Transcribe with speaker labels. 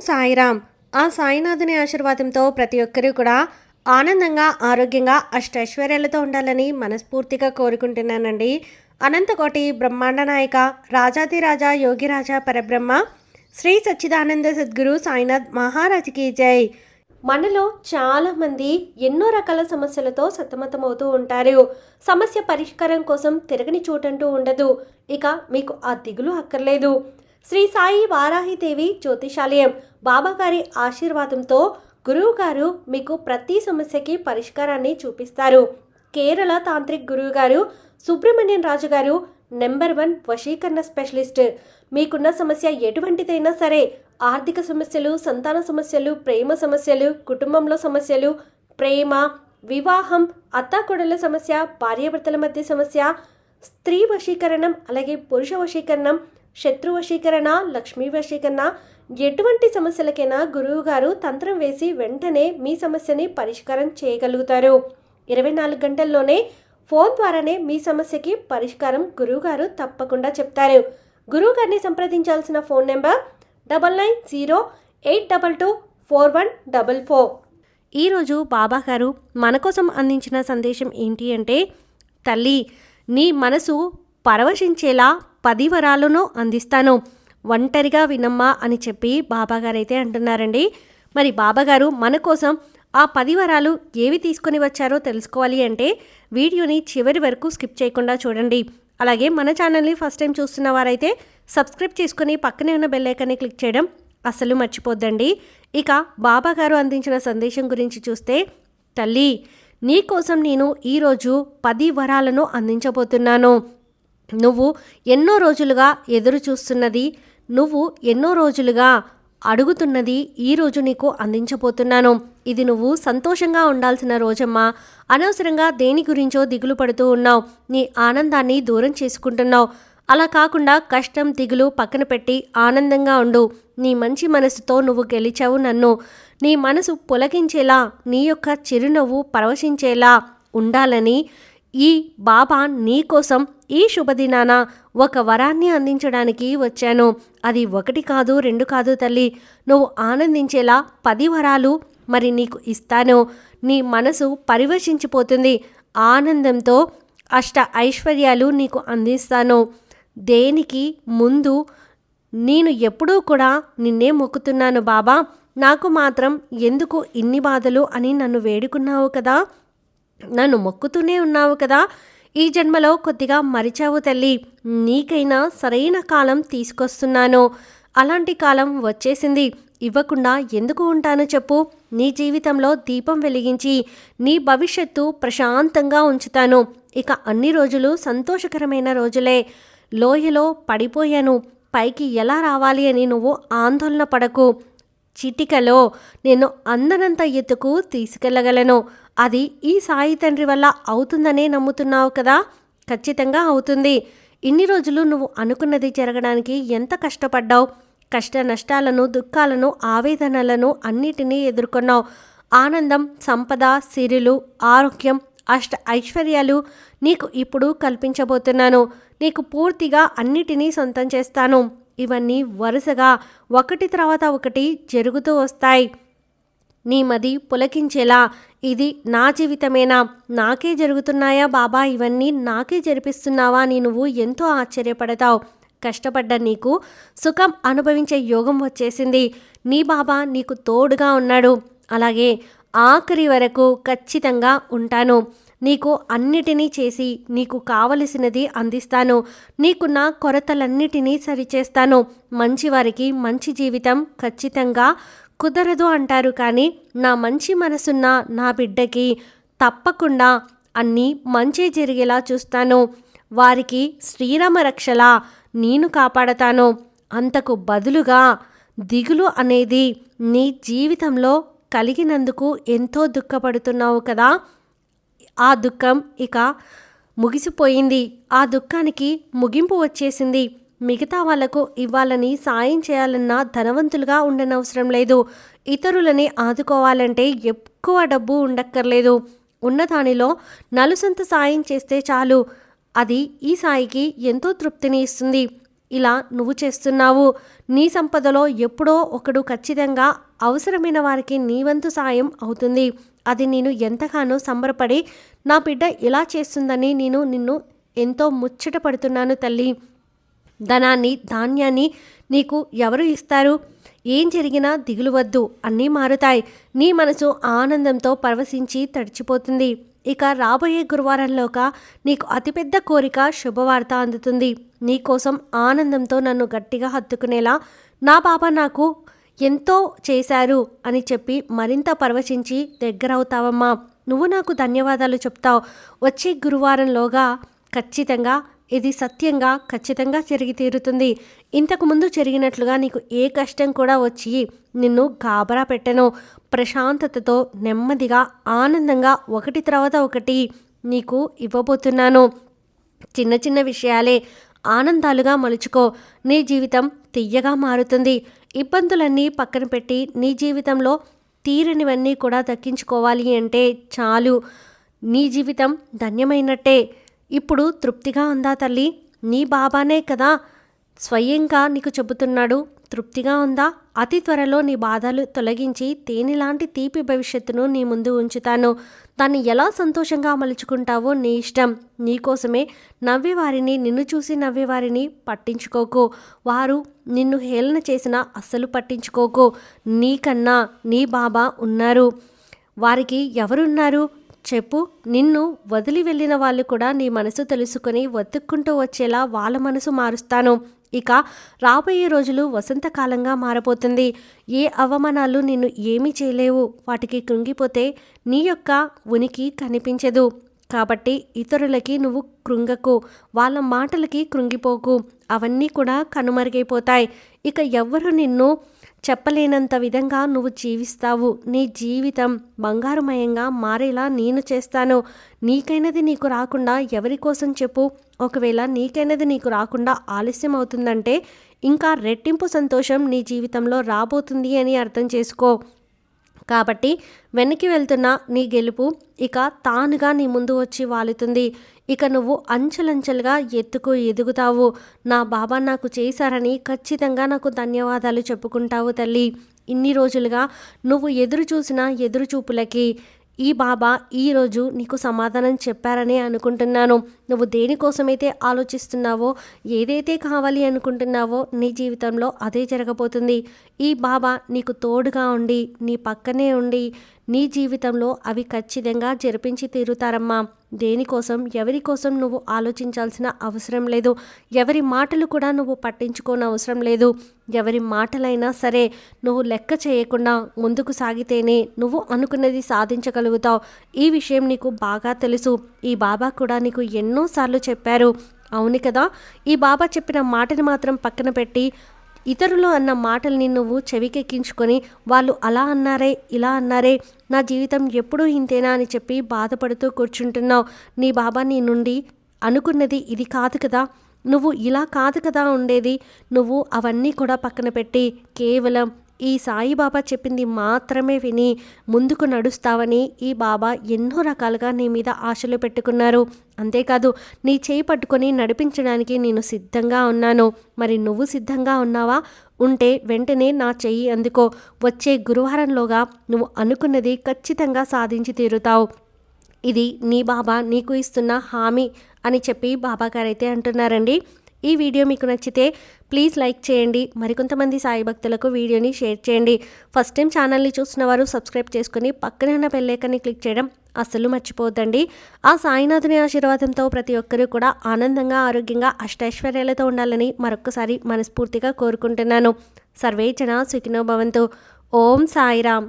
Speaker 1: సాయిరామ్. ఆ సాయినాథుని ఆశీర్వాదంతో ప్రతి ఒక్కరూ కూడా ఆనందంగా, ఆరోగ్యంగా, అష్టైశ్వర్యాలతో ఉండాలని మనస్ఫూర్తిగా కోరుకుంటున్నానండి. అనంతకోటి బ్రహ్మాండ నాయక, రాజాధిరాజా, యోగిరాజా పరబ్రహ్మ, శ్రీ సచ్చిదానంద సద్గురు సాయినాథ్ మహారాజ్కి జై. మనలో చాలామంది ఎన్నో రకాల సమస్యలతో సతమతమవుతూ ఉంటారు. సమస్య పరిష్కారం కోసం తిరగని చోటంటూ ఉండదు. ఇక మీకు ఆ దిగులు అక్కర్లేదు. శ్రీ సాయి వారాహిదేవి జ్యోతిషాలయం బాబాగారి ఆశీర్వాదంతో గురువుగారు మీకు ప్రతి సమస్యకి పరిష్కారాన్ని చూపిస్తారు. కేరళ తాంత్రిక్ గురువుగారు సుబ్రహ్మణ్యం రాజు గారు నెంబర్ 1 వశీకరణ స్పెషలిస్ట్. మీకున్న సమస్య ఎటువంటిదైనా సరే, ఆర్థిక సమస్యలు, సంతాన సమస్యలు, ప్రేమ సమస్యలు, కుటుంబంలో సమస్యలు, ప్రేమ, వివాహం, అత్తాకోడళ్ళ సమస్య, భార్యాభర్తల మధ్య సమస్య, స్త్రీ వశీకరణం, అలాగే పురుష వశీకరణం, శత్రు వశీకరణ, లక్ష్మీ వశీకరణ, ఎటువంటి సమస్యలకైనా గురువుగారు తంత్రం వేసి వెంటనే మీ సమస్యని పరిష్కారం చేయగలుగుతారు. 24 గంటల్లోనే ఫోన్ ద్వారానే మీ సమస్యకి పరిష్కారం గురువుగారు తప్పకుండా చెప్తారు. గురువుగారిని సంప్రదించాల్సిన ఫోన్ నెంబర్ 9908224144. ఈరోజు బాబాగారు మన కోసం అందించిన సందేశం ఏంటి అంటే, తల్లి, నీ మనసు పరవశించేలా 10 వరాలను అందిస్తాను, ఒంటరిగా వినమ్మా అని చెప్పి బాబాగారైతే అంటున్నారండి. మరి బాబాగారు మన కోసం ఆ 10 వరాలు ఏవి తీసుకొని వచ్చారో తెలుసుకోవాలి అంటే వీడియోని చివరి వరకు స్కిప్ చేయకుండా చూడండి. అలాగే మన ఛానల్ని ఫస్ట్ టైం చూస్తున్న వారైతే సబ్స్క్రైబ్ చేసుకుని పక్కనే ఉన్న బెల్ ఐకాన్ని క్లిక్ చేయడం అస్సలు మర్చిపోద్దండి. ఇక బాబాగారు అందించిన సందేశం గురించి చూస్తే, తల్లి, నీ కోసం నేను ఈరోజు 10 వరాలను అందించబోతున్నాను. నువ్వు ఎన్నో రోజులుగా ఎదురు చూస్తున్నది, నువ్వు ఎన్నో రోజులుగా అడుగుతున్నది ఈరోజు నీకు అందించబోతున్నాను. ఇది నువ్వు సంతోషంగా ఉండాల్సిన రోజమ్మా. అనవసరంగా దేని గురించో దిగులు పడుతూ ఉన్నావు, నీ ఆనందాన్ని దూరం చేసుకుంటున్నావు. అలా కాకుండా కష్టం, దిగులు పక్కన పెట్టి ఆనందంగా ఉండు. నీ మంచి మనసుతో నువ్వు గెలిచావు నన్ను. నీ మనసు పులకించేలా, నీ యొక్క చిరునవ్వు పరవశించేలా ఉండాలని ఈ బాబా నీ కోసం ఈ శుభదినాన ఒక వరాన్ని అందించడానికి వచ్చాను. అది 1 కాదు, 2 కాదు తల్లి, నువ్వు ఆనందించేలా 10 వరాలు మరి నీకు ఇస్తాను. నీ మనసు పరివశించిపోతుంది. ఆనందంతో అష్ట ఐశ్వర్యాలు నీకు అందిస్తాను. దేనికి ముందు నేను ఎప్పుడూ కూడా నిన్నే మొక్కుతున్నాను బాబా, నాకు మాత్రం ఎందుకు ఇన్ని బాధలు అని నన్ను వేడుకున్నావు కదా, నన్ను మొక్కుతూనే ఉన్నావు కదా. ఈ జన్మలో కొద్దిగా మరిచావు తల్లి. నీకైనా సరైన కాలం తీసుకొస్తున్నాను. అలాంటి కాలం వచ్చేసింది. ఇవ్వకుండా ఎందుకు ఉంటాను చెప్పు. నీ జీవితంలో దీపం వెలిగించి నీ భవిష్యత్తు ప్రశాంతంగా ఉంచుతాను. ఇక అన్ని రోజులు సంతోషకరమైన రోజులే. లోయలో పడిపోయాను, పైకి ఎలా రావాలి అని నువ్వు ఆందోళన పడకు. చిటికలో నేను అందనంత ఎత్తుకు తీసుకెళ్ళగలను. అది ఈ సాయి తండ్రి వల్ల అవుతుందనే నమ్ముతున్నావు కదా. ఖచ్చితంగా అవుతుంది. ఇన్ని రోజులు నువ్వు అనుకున్నది జరగడానికి ఎంత కష్టపడ్డావు. కష్ట నష్టాలను, దుఃఖాలను, ఆవేదనలను అన్నిటినీ ఎదుర్కొన్నావు. ఆనందం, సంపద, సిరులు, ఆరోగ్యం, అష్ట ఐశ్వర్యాలు నీకు ఇప్పుడు కల్పించబోతున్నాను. నీకు పూర్తిగా అన్నిటినీ సొంతం చేస్తాను. ఇవన్నీ వరుసగా ఒకటి తర్వాత ఒకటి జరుగుతూ వస్తాయి. నీ మది పులకించేలా, ఇది నా జీవితమేనా, నాకే జరుగుతున్నాయా బాబా, ఇవన్నీ నాకే జరిపిస్తున్నావా అని నువ్వు ఎంతో ఆశ్చర్యపడతావు. కష్టపడ్డ నీకు సుఖం అనుభవించే యోగం వచ్చేసింది. నీ బాబా నీకు తోడుగా ఉన్నాడు. అలాగే ఆఖరి వరకు ఖచ్చితంగా ఉంటాను. నీకు అన్నిటినీ చేసి నీకు కావలసినది అందిస్తాను. నీకున్న కొరతలన్నిటినీ సరిచేస్తాను. మంచివారికి మంచి జీవితం ఖచ్చితంగా కుదరదు అంటారు, కానీ నా మంచి మనసున్న నా బిడ్డకి తప్పకుండా అన్నీ మంచి జరిగేలా చూస్తాను. వారికి శ్రీరామ రక్షలా నేను కాపాడతాను. అంతకు బదులుగా దిగులు అనేది నీ జీవితంలో కలిగినందుకు ఎంతో దుఃఖపడుతున్నావు కదా. ఆ దుఃఖం ఇక ముగిసిపోయింది. ఆ దుఃఖానికి ముగింపు వచ్చేసింది. మిగతా వాళ్లకు ఇవ్వాలని, సాయం చేయాలన్నా ధనవంతులుగా ఉండనవసరం లేదు. ఇతరులని ఆదుకోవాలంటే ఎక్కువ డబ్బు ఉండక్కర్లేదు. ఉన్నదానిలో నలుసంత సాయం చేస్తే చాలు. అది ఈ సాయికి ఎంతో తృప్తిని ఇస్తుంది. ఇలా నువ్వు చేస్తున్నావు. నీ సంపదలో ఎప్పుడో ఒకడు ఖచ్చితంగా అవసరమైన వారికి నీ వంతు సాయం అవుతుంది. అది నేను ఎంతగానో సంబరపడి నా బిడ్డ ఇలా చేస్తుందని నేను నిన్ను ఎంతో ముచ్చట పడుతున్నాను తల్లి. ధనాన్ని ధాన్యాన్ని నీకు ఎవరు ఇస్తారు? ఏం జరిగినా దిగులు వద్దు, అన్నీ మారుతాయి. నీ మనసు ఆనందంతో పరవశించి తడిచిపోతుంది. ఇక రాబోయే గురువారంలోగా నీకు అతిపెద్ద కోరిక శుభవార్త అందుతుంది. నీకోసం ఆనందంతో నన్ను గట్టిగా హత్తుకునేలా నా బాబా నాకు ఎంతో చేశారు అని చెప్పి మరింత పరవశించి దగ్గరవుతావమ్మా. నువ్వు నాకు ధన్యవాదాలు చెప్తావు. వచ్చే గురువారంలోగా ఖచ్చితంగా ఇది సత్యంగా ఖచ్చితంగా జరిగి తీరుతుంది. ఇంతకుముందు జరిగినట్లుగా నీకు ఏ కష్టం కూడా వచ్చి నిన్ను గాబరా పెట్టను. ప్రశాంతతతో నెమ్మదిగా ఆనందంగా ఒకటి తర్వాత ఒకటి నీకు ఇవ్వబోతున్నాను. చిన్న చిన్న విషయాలే ఆనందాలుగా మలుచుకో. నీ జీవితం తియ్యగా మారుతుంది. ఇబ్బందులన్నీ పక్కన పెట్టి నీ జీవితంలో తీరనివన్నీ కూడా దక్కించుకోవాలి అంటే చాలు. నీ జీవితం ధన్యమైనట్టే. ఇప్పుడు తృప్తిగా ఉందా తల్లి? నీ బాబానే కదా స్వయంగా నీకు చెబుతున్నాడు. తృప్తిగా ఉందా? అతి త్వరలో నీ బాధలు తొలగించి తేనెలాంటి తీపి భవిష్యత్తును నీ ముందు ఉంచుతాను. దాన్ని ఎలా సంతోషంగా మలుచుకుంటావో నీ ఇష్టం. నీకోసమే నవ్వేవారిని, నిన్ను చూసి నవ్వేవారిని పట్టించుకోకు. వారు నిన్ను హేళన చేసినా అస్సలు పట్టించుకోకు. నీకన్నా నీ బాబా ఉన్నారు. వారికి ఎవరున్నారు చెప్పు? నిన్ను వదిలి వెళ్ళిన వాళ్ళు కూడా నీ మనసు తెలుసుకొని వెతుక్కుంటూ వచ్చేలా వాళ్ళ మనసు మారుస్తాను. ఇక రాబోయే రోజులు వసంతకాలంగా మారబోతుంది. ఏ అవమానాలు నిన్ను ఏమీ చేయలేవు. వాటికి కృంగిపోతే నీ యొక్క ఉనికి కనిపించదు. కాబట్టి ఇతరులకి నువ్వు కృంగకు, వాళ్ళ మాటలకి కృంగిపోకు. అవన్నీ కూడా కనుమరుగైపోతాయి. ఇక ఎవ్వరు నిన్ను చెప్పలేనంత విధంగా నువ్వు జీవిస్తావు. నీ జీవితం బంగారుమయంగా మారేలా నేను చేస్తాను. నీకైనది నీకు రాకుండా ఎవరి కోసం చెప్పు? ఒకవేళ నీకైనది నీకు రాకుండా ఆలస్యం అవుతుందంటే ఇంకా రెట్టింపు సంతోషం నీ జీవితంలో రాబోతుంది అని అర్థం చేసుకో. కాబట్టి వెనక్కి వెళ్తున్న నీ గెలుపు ఇక తానుగా నీ ముందు వచ్చి వాలుతుంది. ఇక నువ్వు అంచెలంచెలుగా ఎదుగుతావు. నా బాబా నాకు చేశారని ఖచ్చితంగా నాకు ధన్యవాదాలు చెప్పుకుంటావు తల్లి. ఇన్ని రోజులుగా నువ్వు ఎదురు చూసిన ఎదురుచూపులకి ఈ బాబా ఈరోజు నీకు సమాధానం చెప్పారని అనుకుంటున్నాను. నువ్వు దేనికోసమైతే ఆలోచిస్తున్నావో, ఏదైతే కావాలి అనుకుంటున్నావో నీ జీవితంలో అదే జరగబోతుంది. ఈ బాబా నీకు తోడుగా ఉండి నీ పక్కనే ఉండి నీ జీవితంలో అవి ఖచ్చితంగా జరిపించి తీరుతారమ్మా. దేనికోసం ఎవరి కోసం నువ్వు ఆలోచించాల్సిన అవసరం లేదు. ఎవరి మాటలు కూడా నువ్వు పట్టించుకోనవసరం లేదు. ఎవరి మాటలైనా సరే నువ్వు లెక్క చేయకుండా ముందుకు సాగితేనే నువ్వు అనుకున్నది సాధించగలుగుతావు. ఈ విషయం నీకు బాగా తెలుసు. ఈ బాబా కూడా నీకు ఎన్నోసార్లు చెప్పారు. అవును కదా? ఈ బాబా చెప్పిన మాటని మాత్రం పక్కన పెట్టి ఇతరులు అన్న మాటల్ని నువ్వు చెవికెక్కించుకొని వాళ్ళు అలా అన్నారే, ఇలా అన్నారే, నా జీవితం ఎప్పుడూ ఇంతేనా అని చెప్పి బాధపడుతూ కూర్చుంటున్నావు. నీ బాబా నీ నుండి అనుకున్నది ఇది కాదు కదా, నువ్వు ఇలా కాదు కదా ఉండేది. నువ్వు అవన్నీ కూడా పక్కన పెట్టి కేవలం ఈ సాయిబాబా చెప్పింది మాత్రమే విని ముందుకు నడుస్తావని ఈ బాబా ఎన్నో రకాలుగా నీ మీద ఆశలు పెట్టుకున్నారు. అంతేకాదు నీ చేయి పట్టుకొని నడిపించడానికి నేను సిద్ధంగా ఉన్నాను. మరి నువ్వు సిద్ధంగా ఉన్నావా? ఉంటే వెంటనే నా చెయ్యి అందుకో. వచ్చే గురువారంలోగా నువ్వు అనుకున్నది ఖచ్చితంగా సాధించి తీరుతావు. ఇది నీ బాబా నీకు ఇస్తున్న హామీ అని చెప్పి బాబాగారు అయితే అంటున్నారండి. ఈ వీడియో మీకు నచ్చితే ప్లీజ్ లైక్ చేయండి. మరికొంతమంది సాయి భక్తులకు వీడియోని షేర్ చేయండి. ఫస్ట్ టైం ఛానల్ని చూసిన వారు సబ్స్క్రైబ్ చేసుకుని పక్కనే ఉన్న బెల్ ఐకాన్ని క్లిక్ చేయడం అస్సలు మర్చిపోవద్దండి. ఆ సాయినాథుని ఆశీర్వాదంతో ప్రతి ఒక్కరూ కూడా ఆనందంగా, ఆరోగ్యంగా, అష్టైశ్వర్యాలతో ఉండాలని మరొక్కసారి మనస్ఫూర్తిగా కోరుకుంటున్నాను. సర్వే జన సుఖినో భవంతు. ఓం సాయిరామ్.